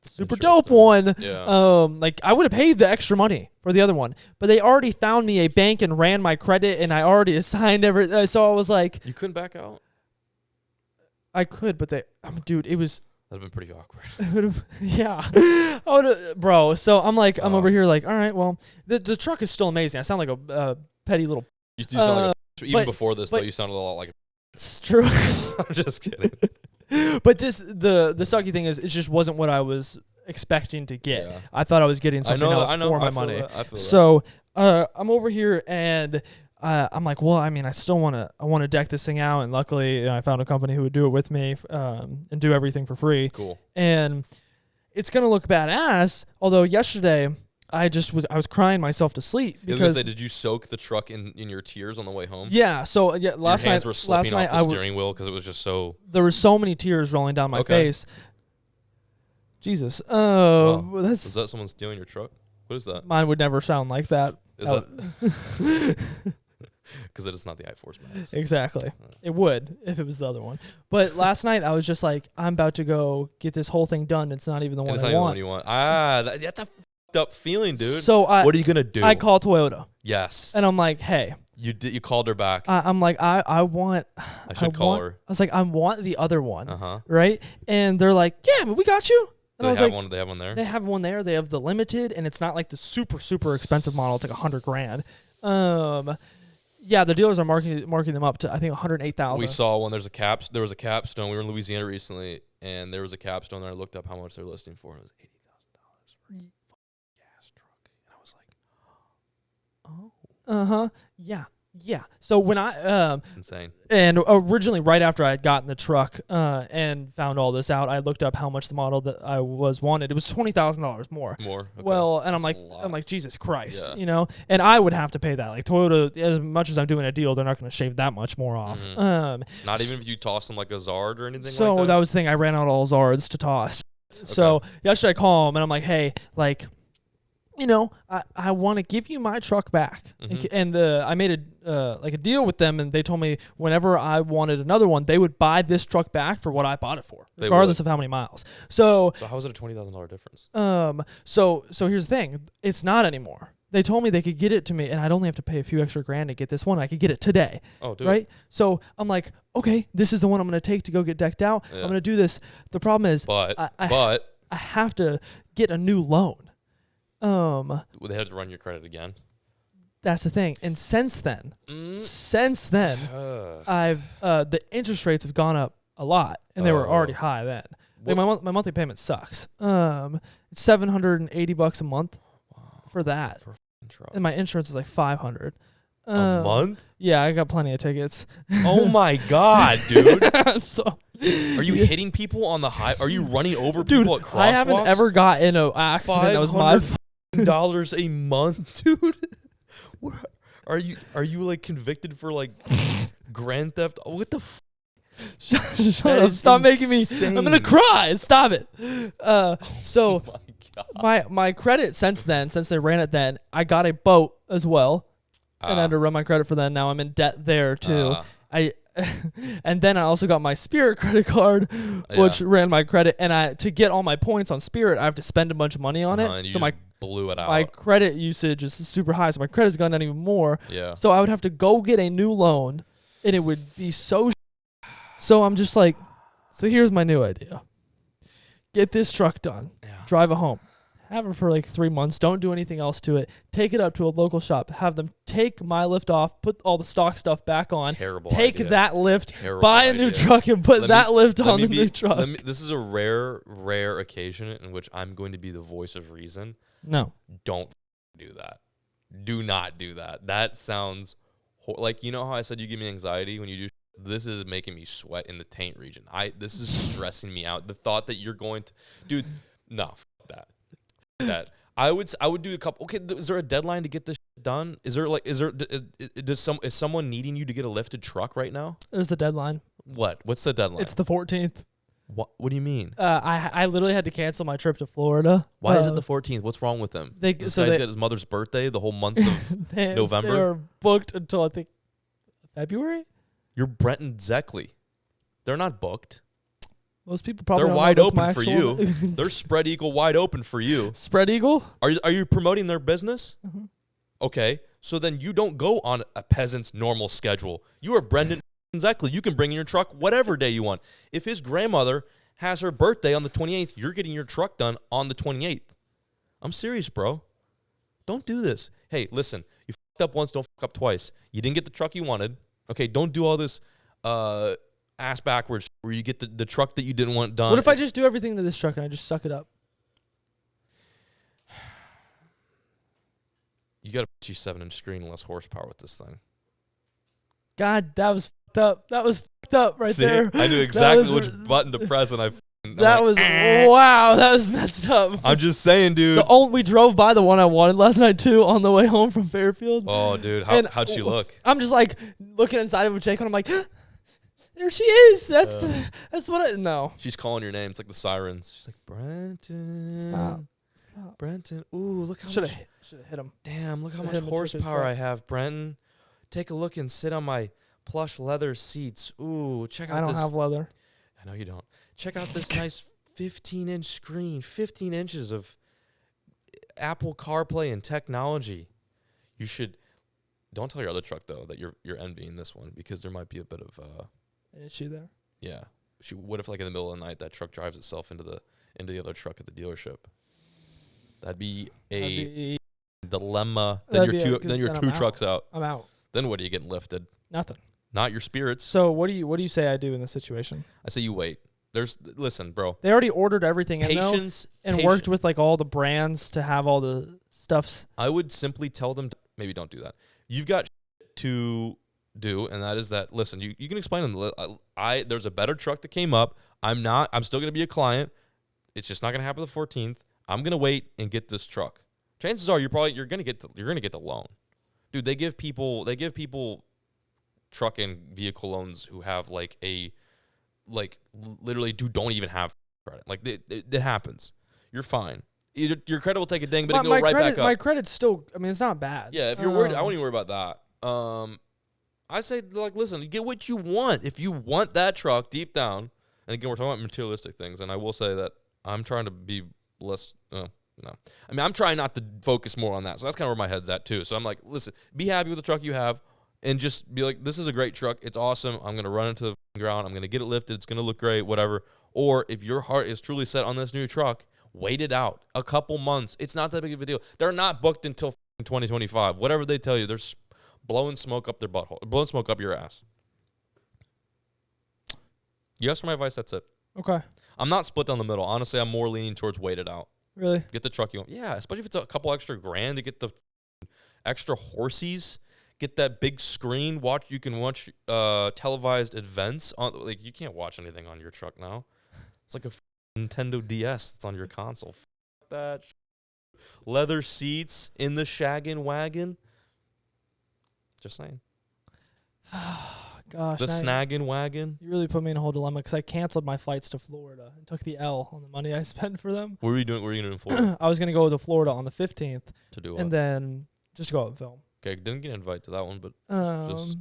super dope one. Yeah. Like I would have paid the extra money for the other one, but they already found me a bank and ran my credit, and I already assigned everything. So I was like, you couldn't back out. I could, but dude, it was. That'd been pretty awkward. Yeah, bro. So I'm like, I'm over here like, all right, well, the truck is still amazing. I sound like a petty little. You do sound like even before this though. You sounded a lot like. It's true. I'm just kidding. But the sucky thing is, it just wasn't what I was expecting to get. Yeah. I thought I was getting something else for my money. So I'm over here and I'm like, well, I mean, I want to deck this thing out, and luckily I found a company who would do it with me and do everything for free. Cool. And it's gonna look badass. Although yesterday I was crying myself to sleep because did you soak the truck in your tears on the way home? Yeah. So last your hands night were slipping off the steering wheel because it was just so. There were so many tears rolling down my face. Jesus. Was that someone stealing your truck? What is that? Mine would never sound like that. Is that? Because it is not the iForce Max. Exactly. It would if it was the other one. But last night I was just like, I'm about to go get this whole thing done. It's not even the one I want. It's not even the one you want. That's a f***ed up feeling, dude. So what are you gonna do? I call Toyota. Yes. And I'm like, hey. You called her back. I'm like, I want. I should call her. I was like, I want the other one. Uh-huh. Right? And they're like, yeah, but we got you. And they have one there? They have one there. They have the limited, and it's not like the super, super expensive model. It's like $100,000. Yeah, the dealers are marking them up to, I think, $108,000. We saw one. There was a capstone. We were in Louisiana recently, and there was a capstone there. I looked up how much they're listing for, and it was $80,000 for a gas truck. And I was like, oh. Yeah. Yeah. So when It's insane. And originally, right after I had gotten the truck and found all this out, I looked up how much the model that I was wanted. It was $20,000 more. More. Okay. Well, and I'm like, Jesus Christ, and I would have to pay that. Like Toyota, as much as I'm doing a deal, they're not going to shave that much more off. Mm-hmm. Not even if you toss them like a Zard or anything. So like that was the thing. I ran out all Zards to toss. Okay. So yesterday I call him and I'm like, hey, like, I want to give you my truck back. Mm-hmm. And I made a deal with them, and they told me whenever I wanted another one, they would buy this truck back for what I bought it for, regardless of how many miles. So how is it a $20,000 difference? So here's the thing. It's not anymore. They told me they could get it to me, and I'd only have to pay a few extra grand to get this one. I could get it today. Oh, dude. Right? So I'm like, okay, this is the one I'm going to take to go get decked out. Yeah. I'm going to do this. The problem is, I have to get a new loan. They had to run your credit again. That's the thing. And since then, I've the interest rates have gone up a lot, and they were already high then. Like my monthly payment sucks. It's $780 a month for that, and my insurance is like $500 a month. Yeah, I got plenty of tickets. Oh my god, dude! So, are you hitting people on the high? Are you running over people at crosswalks? I haven't ever got in an accident that was my dollars a month, dude. Are you like convicted for like grand theft? What the Shut up. Stop making me. I'm gonna cry. Stop it. So my credit since they ran it then, I got a boat as well, and I had to run my credit for that. Now I'm in debt there too. And then I also got my Spirit credit card, which ran my credit. And to get all my points on Spirit, I have to spend a bunch of money on it. So blew it out. My credit usage is super high, so my credit's gone down even more. Yeah. So I would have to go get a new loan, and it would be so. So I'm just like, so here's my new idea: get this truck done, drive it home, have it for like 3 months, don't do anything else to it, take it up to a local shop, have them take my lift off, put all the stock stuff back on, take that lift, buy a new truck, and put that lift on the new truck. This is a rare occasion in which I'm going to be the voice of reason. No. Don't do that. Do not do that. That sounds like, you know how I said you give me anxiety when you do. This is making me sweat in the taint region. This is stressing me out. The thought that you're going to, dude. No, that. I would do a couple. Okay, is there a deadline to get this done? Is someone needing you to get a lifted truck right now? There's a deadline. What's the deadline? It's the 14th. What do you mean? I literally had to cancel my trip to Florida. Why is it the 14th? What's wrong with them? This guy's got his mother's birthday the whole month of November. They are booked until I think February. You're Brenten Zeckley. They're not booked. Most people probably they're wide open for you. They're spread eagle wide open for you. Spread eagle? Are you promoting their business? Mm-hmm. Okay, so then you don't go on a peasant's normal schedule. You are Brendan Zeckley. You can bring in your truck whatever day you want. If his grandmother has her birthday on the 28th, you're getting your truck done on the 28th. I'm serious, bro. Don't do this. Hey, listen, you fucked up once, don't fuck up twice. You didn't get the truck you wanted. Okay, don't do all this ass backwards where you get the truck that you didn't want done. What if I just do everything to this truck and I just suck it up? You got a 7-inch screen and less horsepower with this thing. God, that was fucked up. That was fucked up right there. I knew exactly which button to press, and wow, that was messed up. I'm just saying, dude. We drove by the one I wanted last night too on the way home from Fairfield. Oh, dude, how'd she look? I'm just like looking inside of a Jake, and I'm like, there she is. That's what I know. She's calling your name. It's like the sirens. She's like, Brenten. Stop. Brenten. Ooh, look how much. Should have hit him. Damn, look how much horsepower I have, Brenten. Take a look and sit on my plush leather seats. Ooh, check out this. I don't have leather. I know you don't. Check out this nice 15-inch screen. 15 inches of Apple CarPlay and technology. You should. Don't tell your other truck though that you're envying this one, because there might be a bit of an issue there. Yeah. What if like in the middle of the night that truck drives itself into the other truck at the dealership? That'd be a dilemma. Then you're two trucks out. I'm out. Then what are you getting lifted? Nothing. Not your spirits. So what do you say I do in this situation? I say you wait. Listen, bro. They already ordered everything and worked with like all the brands to have all the stuffs. I would simply tell them maybe don't do that. You've got to do, and that is that. Listen, you can explain them. There's a better truck that came up. I'm still going to be a client. It's just not going to happen the 14th. I'm going to wait and get this truck. Chances are you're going to get the loan. Dude, they give people truck and vehicle loans who have literally don't even have credit. Like it happens. You're fine. Your credit will take a ding, but it can go right back up. My credit's still, I mean, it's not bad. Yeah, if you're worried, I wouldn't even worry about that. I say, listen, you get what you want. If you want that truck deep down, and again, we're talking about materialistic things, and I will say that I'm trying to be less, no. I mean, I'm trying not to focus more on that, so that's kind of where my head's at, too. So I'm like, listen, be happy with the truck you have, and just be like, this is a great truck. It's awesome. I'm going to run into the ground. I'm going to get it lifted. It's going to look great, whatever. Or if your heart is truly set on this new truck, wait it out a couple months. It's not that big of a deal. They're not booked until 2025. Whatever they tell you, they're blowing smoke up their butthole, blowing smoke up your ass. You asked for my advice, that's it. Okay. I'm not split down the middle. Honestly, I'm more leaning towards wait it out. Really? Get the truck you want. Yeah, especially if it's a couple extra grand to get the extra horsies. Get that big screen. You can watch televised events on. Like you can't watch anything on your truck now. It's like a Nintendo DS that's on your console. That leather seats in the shaggin' wagon. Just saying. Gosh. The snaggin' wagon. You really put me in a whole dilemma because I canceled my flights to Florida and took the L on the money I spent for them. What were you doing? What were you going to do in Florida? I was going to go to Florida on the 15th. To do what? And then just go out and film. Okay, didn't get an invite to that one, but I was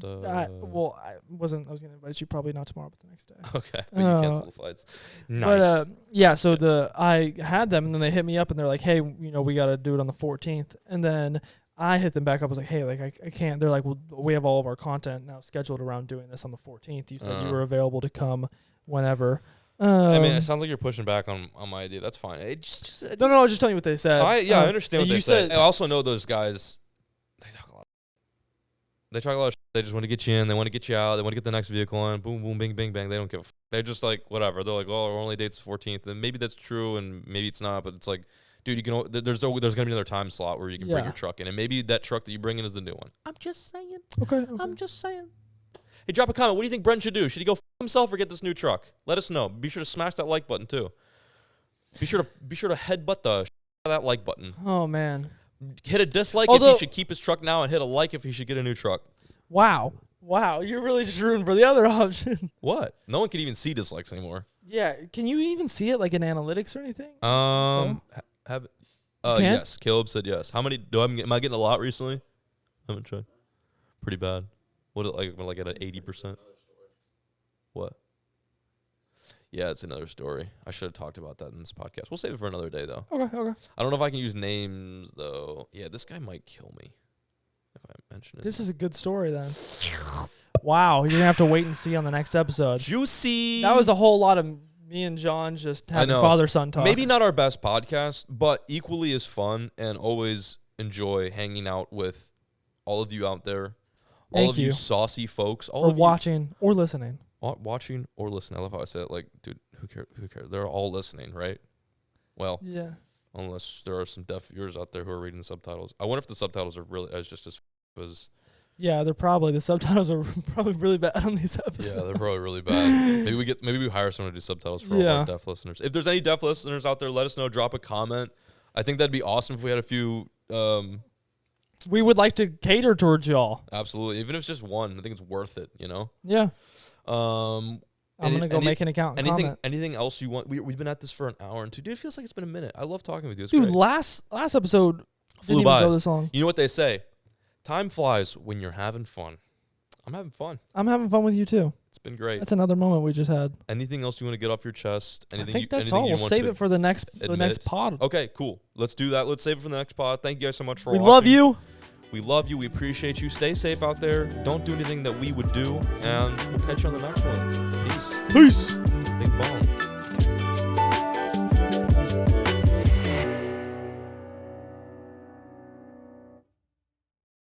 going to invite you probably not tomorrow, but the next day. Okay, but you canceled the flights. Nice. But yeah, so I had them, and then they hit me up, and they're like, hey, we got to do it on the 14th. And then I hit them back up. I was like, hey, I can't. They're like, well, we have all of our content now scheduled around doing this on the 14th. You said you were available to come whenever. I mean, it sounds like you're pushing back on my idea. That's fine. No, I was just telling you what they said. I understand what they say. I also know those guys. They talk a lot of shit. They just want to get you in. They want to get you out. They want to get the next vehicle in. Boom, boom, bing, bing, bang. They don't give a They're just like, whatever. They're like, oh, our only date's the 14th. And maybe that's true, and maybe it's not. But it's like, dude, there's going to be another time slot where you can bring your truck in. And maybe that truck that you bring in is the new one. I'm just saying. Okay. I'm just saying. Hey, drop a comment. What do you think Brent should do? Should he go himself or get this new truck? Let us know. Be sure to smash that like button, too. Be sure to headbutt the that like button. Oh, man. Hit a dislike if he should keep his truck now, and hit a like if he should get a new truck. Wow, you're really just rooting for the other option. What? No one can even see dislikes anymore. Yeah, can you even see it like in analytics or anything? Yes. Caleb said yes. How many am I getting a lot recently? I haven't tried. Pretty bad. What like at an 80%? What? Yeah, it's another story. I should have talked about that in this podcast. We'll save it for another day, though. Okay. I don't know if I can use names, though. Yeah, this guy might kill me if I mention it. This is a good story, then. Wow, you're going to have to wait and see on the next episode. Juicy! That was a whole lot of me and John just having father-son talk. Maybe not our best podcast, but equally as fun, and always enjoy hanging out with all of you out there. All of you saucy folks. Or watching or listening. Watching or listening. I love how I say it. Like, dude, who cares? They're all listening, right? Well, yeah. Unless there are some deaf ears out there who are reading the subtitles. I wonder if the subtitles are really just as. Yeah, the subtitles are probably really bad on these episodes. Yeah, they're probably really bad. Maybe we hire someone to do subtitles for all our deaf listeners. If there's any deaf listeners out there, let us know. Drop a comment. I think that'd be awesome if we had a few. We would like to cater towards y'all. Absolutely, even if it's just one, I think it's worth it. Yeah. I'm gonna go make an account. Anything else you want? We've been at this for an hour and 2. Dude, it feels like it's been a minute. I love talking with you. It's Dude, great. last episode flew by. Go this long. You know what they say? Time flies when you're having fun. I'm having fun. I'm having fun with you too. It's been great. That's another moment we just had. Anything else you want to get off your chest? I think that's all. We'll save it for the next pod. Okay, cool. Let's do that. Let's save it for the next pod. Thank you guys so much for watching. We love you. We love you. We appreciate you. Stay safe out there. Don't do anything that we would do. And we'll catch you on the next one. Peace. Peace. Big bomb.